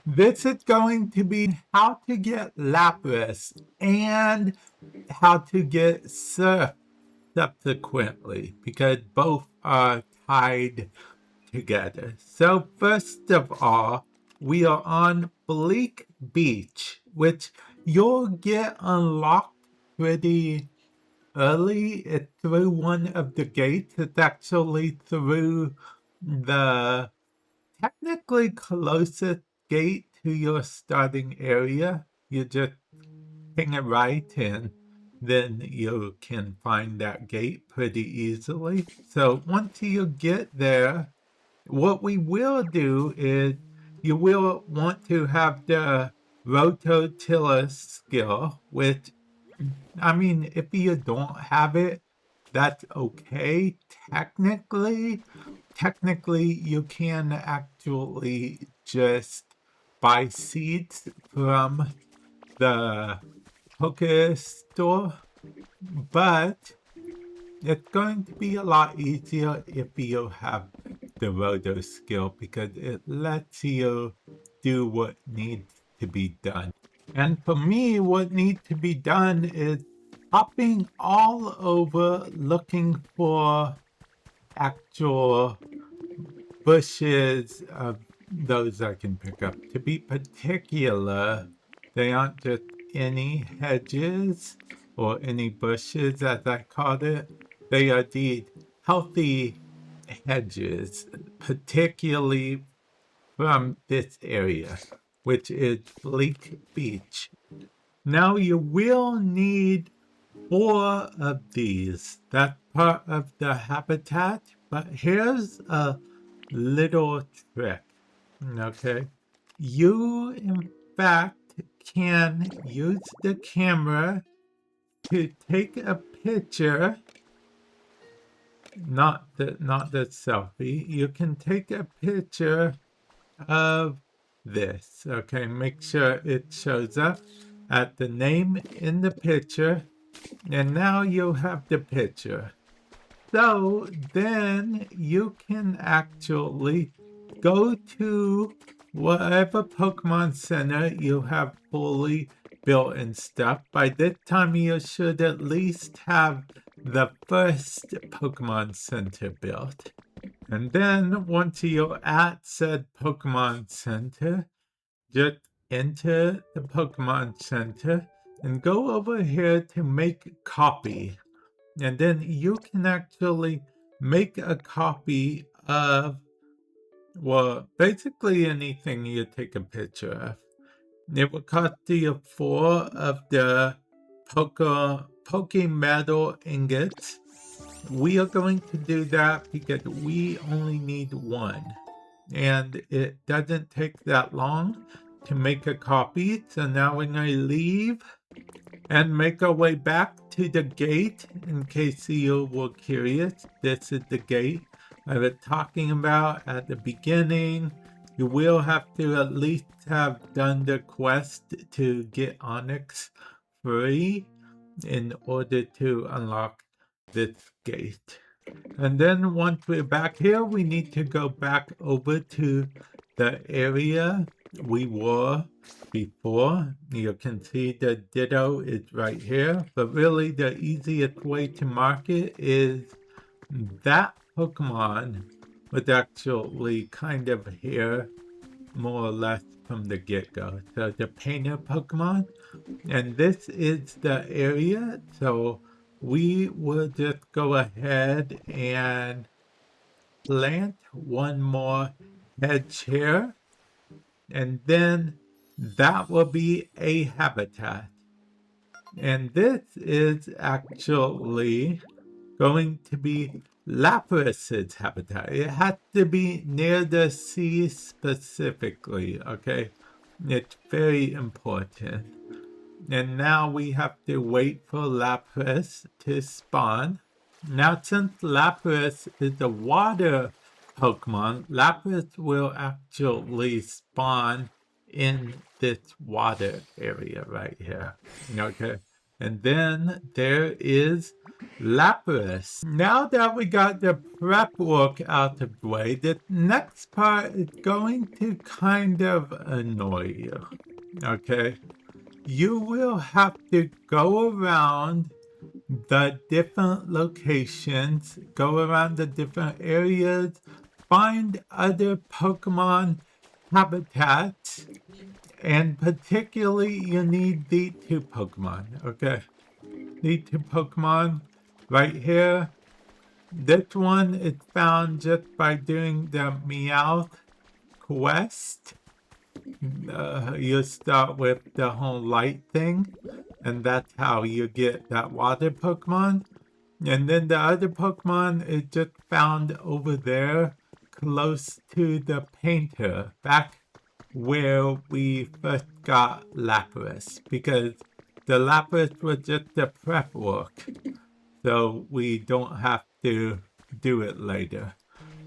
This is going to be how to get Lapras and how to get Surf subsequently, because both are tied together. So first of all, we are on Bleak Beach, which you'll get unlocked pretty early. It's through one of the gates. It's actually through the technically closest gate to your starting area. You just ping it right in, then you can find that gate pretty easily. So once you get there, what we will do is you will want to have the rototiller skill, which, I mean, if you don't have it, that's okay. Technically, you can actually just buy seeds from the Poke store, but it's going to be a lot easier if you have the roto skill because it lets you do what needs to be done. And for me, what needs to be done is hopping all over looking for actual bushes of those I can pick up. To be particular, they aren't just any hedges or any bushes, as I called it. They are the healthy hedges, particularly from this area, which is Bleak Beach. Now you will need 4 of these. That's part of the habitat, but here's a little trick. Okay. You, in fact, can use the camera to take a picture, not the selfie. You can take a picture of this. Okay, make sure it shows up at the name in the picture, and now you have the picture. So then you can actually go to whatever Pokemon Center you have fully built and stuff. By this time, you should at least have the first Pokemon Center built. And then once you're at said Pokemon Center, just enter the Pokemon Center and go over here to make copy. And then you can actually make a copy of, well, basically anything you take a picture of. It will cost you 4 of the Poke Metal ingots. We are going to do that because we only need 1. And it doesn't take that long to make a copy. So now we're going to leave and make our way back to the gate. In case you were curious, this is the gate I was talking about at the beginning. You will have to at least have done the quest to get Onyx free in order to unlock this gate. And then once we're back here, we need to go back over to the area we were before. You can see the Ditto is right here, but really the easiest way to mark it is that Pokemon was actually kind of here more or less from the get-go. So the painter Pokemon, and this is the area, so we will just go ahead and plant 1 more hedge here, and then that will be a habitat. And this is actually going to be Lapras's habitat. It has to be near the sea specifically, okay? It's very important. And now we have to wait for Lapras to spawn. Now, since Lapras is a water Pokemon, Lapras will actually spawn in this water area right here. Okay. And then there is Lapras. Now that we got the prep work out of the way, the next part is going to kind of annoy you. Okay? You will have to go around the different locations, go around the different areas, find other Pokemon habitats, and particularly you need the two Pokemon, okay? The two Pokemon right here. This one is found just by doing the Meowth quest. You start with the whole light thing, and that's how you get that water Pokemon. And then the other Pokemon is just found over there, close to the painter, back where we first got Lapras, because the Lapras was just the prep work, so we don't have to do it later.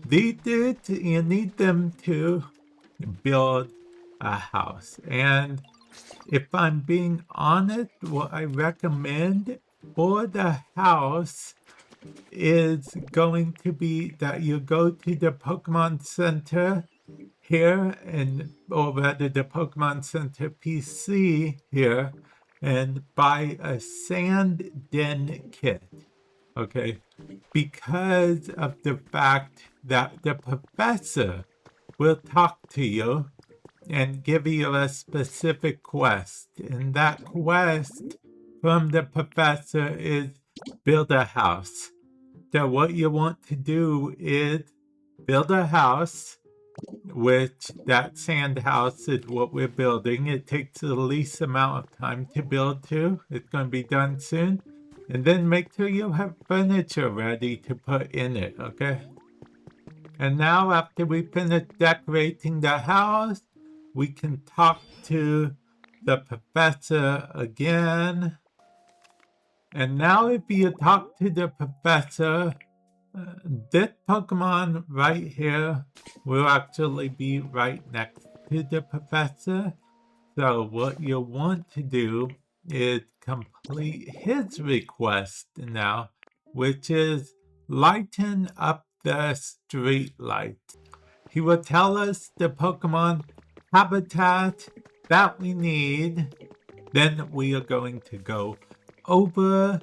These dudes, you need them to build a house. And if I'm being honest, what I recommend for the house is going to be that you go to the Pokemon Center here, or rather the Pokemon Center PC here, and buy a sand den kit. Okay, because of the fact that the professor will talk to you and give you a specific quest. And that quest from the professor is build a house. So what you want to do is build a house, which that sand house is what we're building. It takes the least amount of time to build to. It's going to be done soon. And then make sure you have furniture ready to put in it, okay? And now after we finish decorating the house, we can talk to the professor again. And now if you talk to the professor, this Pokemon right here will actually be right next to the professor. So what you'll want to do is complete his request now, which is lighten up the street light. He will tell us the Pokemon habitat that we need. Then we are going to go over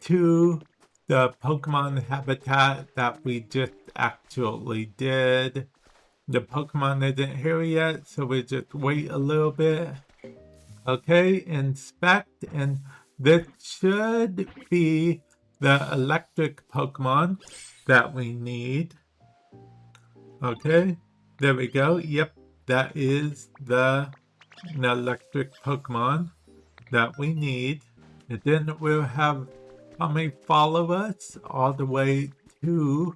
to the Pokemon habitat that we just actually did. The Pokemon isn't here yet, so we just wait a little bit. Okay, inspect, and this should be the electric Pokemon that we need. Okay, there we go. Yep, that is the electric Pokemon that we need. And then we'll have Tommy follow us all the way to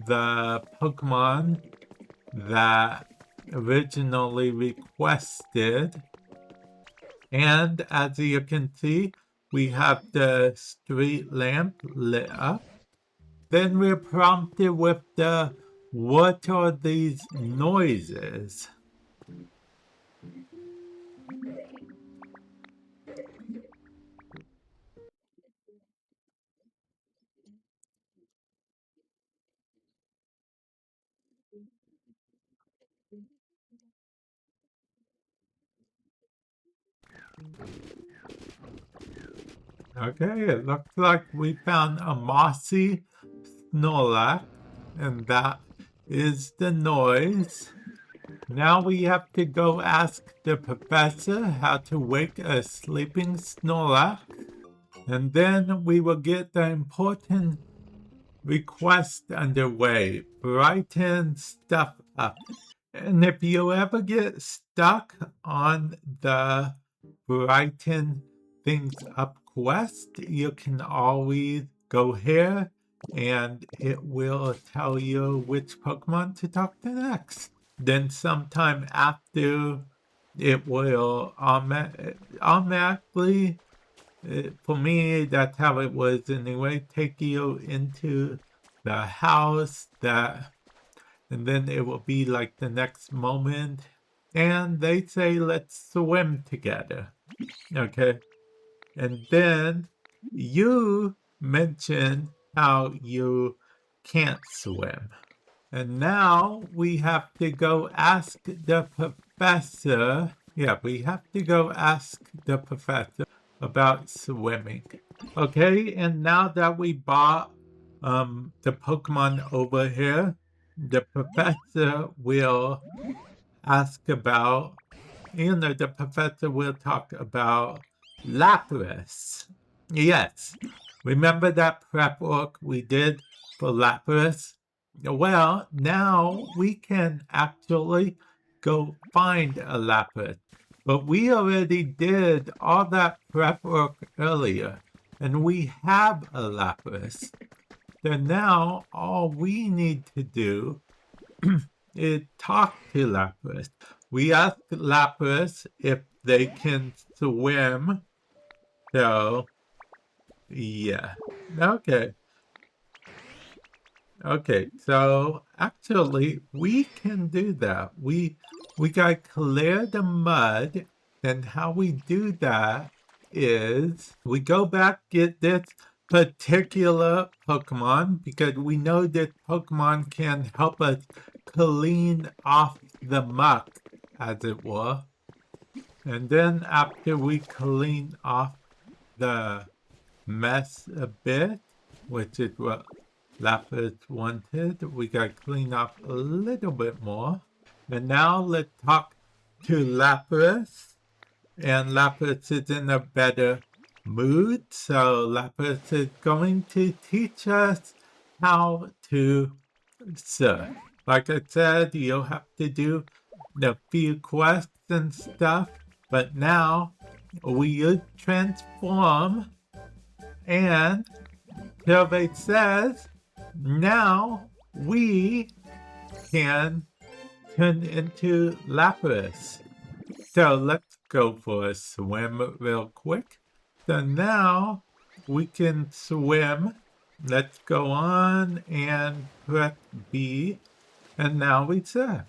the Pokemon that originally requested. And as you can see, we have the street lamp lit up. Then we're prompted with the what are these noises? Okay, it looks like we found a mossy Snorlax, and that is the noise. Now we have to go ask the professor how to wake a sleeping Snorlax, and then we will get the important request underway. Brighten stuff up. And if you ever get stuck on the Brighten things up quest, you can always go here and it will tell you which Pokemon to talk to next. Then sometime after, it will automatically, for me, that's how it was anyway, take you into the house that, and then it will be like the next moment, and they say, let's swim together, okay? And then you mention how you can't swim. And now we have to go ask the professor. Yeah, we have to go ask the professor about swimming. Okay, and now that we bought the Pokemon over here, the professor will ask about, the professor will talk about Lapras. Yes, remember that prep work we did for Lapras? Well, now we can actually go find a Lapras. But we already did all that prep work earlier, and we have a Lapras. So now all we need to do is talk to Lapras. We ask Lapras if they can swim. So, yeah. Okay. Okay, so actually we can do that. We gotta clear the mud, and how we do that is we go back, get this particular Pokemon, because we know that Pokemon can help us clean off the muck, as it were. And then after we clean off the mess a bit, which is what Lapras wanted, we gotta clean up a little bit more. And now let's talk to Lapras. And Lapras is in a better mood, so Lapras is going to teach us how to surf. Like I said, you'll have to do a few quests and stuff, but now we use transform, and survey says now we can turn into Lapras. So let's go for a swim real quick. So now we can swim. Let's go on and press B, and now we surf.